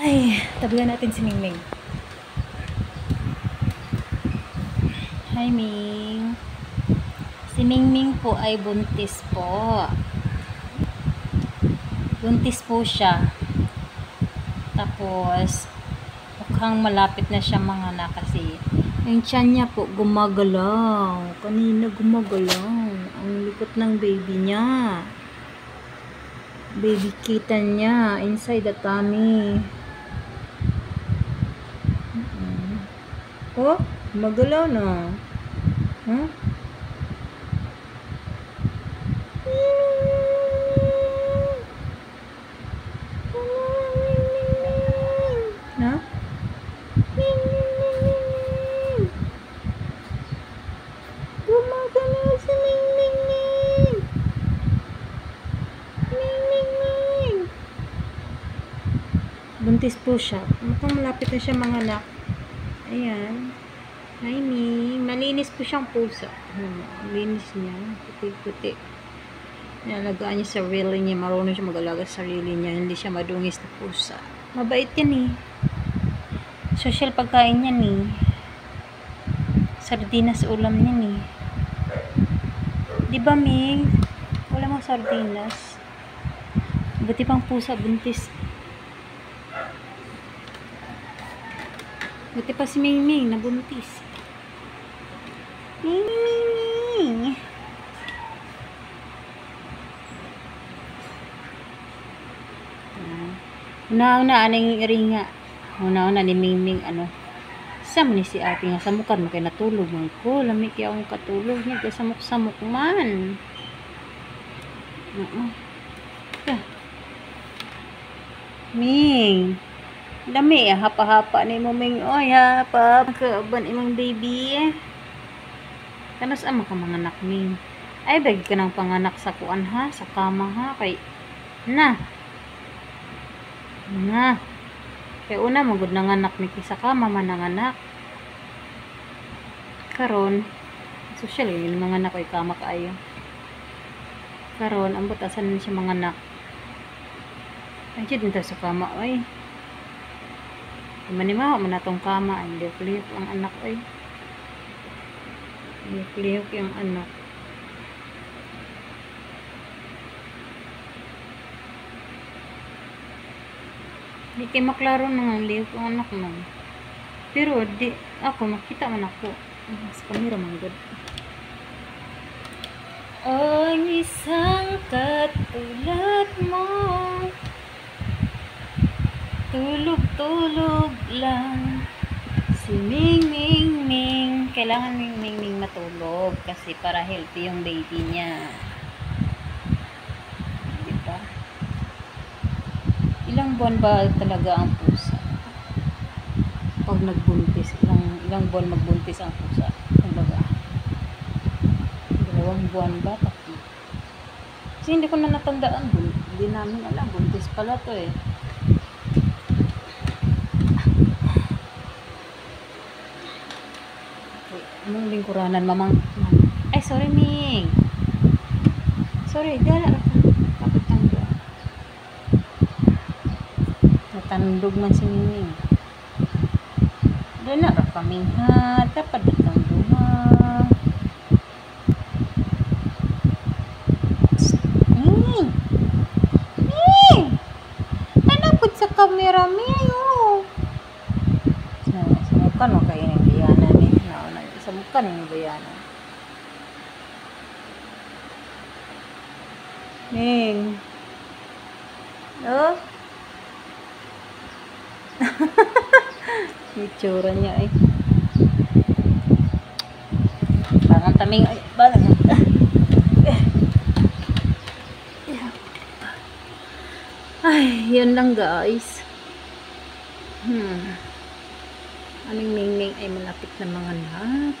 Ay, tabihan natin si Mingming. Hi, Ming. Si Mingming po ay buntis po. Buntis po siya. Tapos, mukhang malapit na siya manganak kasi yung tiyan niya po gumagalaw. Kanina gumagalaw. Ang likot ng baby niya. Baby kitten niya inside the tummy. Oh, gumagalaw na. Huh? No? Gumagalaw si Ming. Buntis po siya. Mukhang malapit na siya manganak. Ayan. Hi, Ming. Malinis po siyang pusa. Linis niya. Puti-puti. Nalagaan niya sa sarili niya. Marunong siya mag-alaga sa sarili niya. Hindi siya madungis na pusa. Mabait yan eh. Social pagkain yan eh. Sardinas ulam yan eh. Diba, Ming? Wala mga sardinas. Buti pang pusa buntis. Buti pa si Ming nabuntis. Ming. Una-una anong iringa. Una-una ni Ming ano. Sama ni si ate nga samukan mo kay natulog man ko. Lamig kaya akong katulog niya. Kaya samok-samok man. Ming. Dami hapa-hapa ni mo Ming. Oy, hapa. Kaaban imong baby. Kanas ama ka manganak Ming. Ay, bag ka ng panganak sa kuan ha. Sa kama ha. Kay, na. Kaya una, magod nang anak ni sa kama man ang anak. Karon, social yung mga anak ay kama kaayo. Karon, ang butasan siya mga anak. Ay, dyan tayo sa kama, oy. Manimawa man natong kama. Ay, liyok-liyok ang anak, oy. Liyok-liyok yung anak. Di kayo maklaro na liyok ang anak mo. Pero, di, ako, makita man ako. Sa kamera man, good. Ang isang katulad mo, tulog-tulog lang. Si Ming. Kailangan Ming matulog kasi para healthy yung baby niya. Diba? Ilang buwan ba talaga ang pusa? Pag nagbuntis, ilang buwan magbuntis ang pusa? Kumbaga, 2 buwan ba? 3? Kasi hindi ko na natandaan. Hindi namin alam. Buntis pala to eh. Anong lingkuranan, mamang? Ay, sorry, Ming. Sorry, dala. Kapit tangga. Natandog man si Ming. Dala ra kaming ha. Dapat natandog ha. Ming! Tanapod sa kamera, Ming. Samukan mo kayo ng bayanan eh. Samukan yung bayanan. Ming. Oh? Itsura niya eh. Parang taming ay, balang. Ay, yun lang guys. Aming Ming ay malapit na mga anak.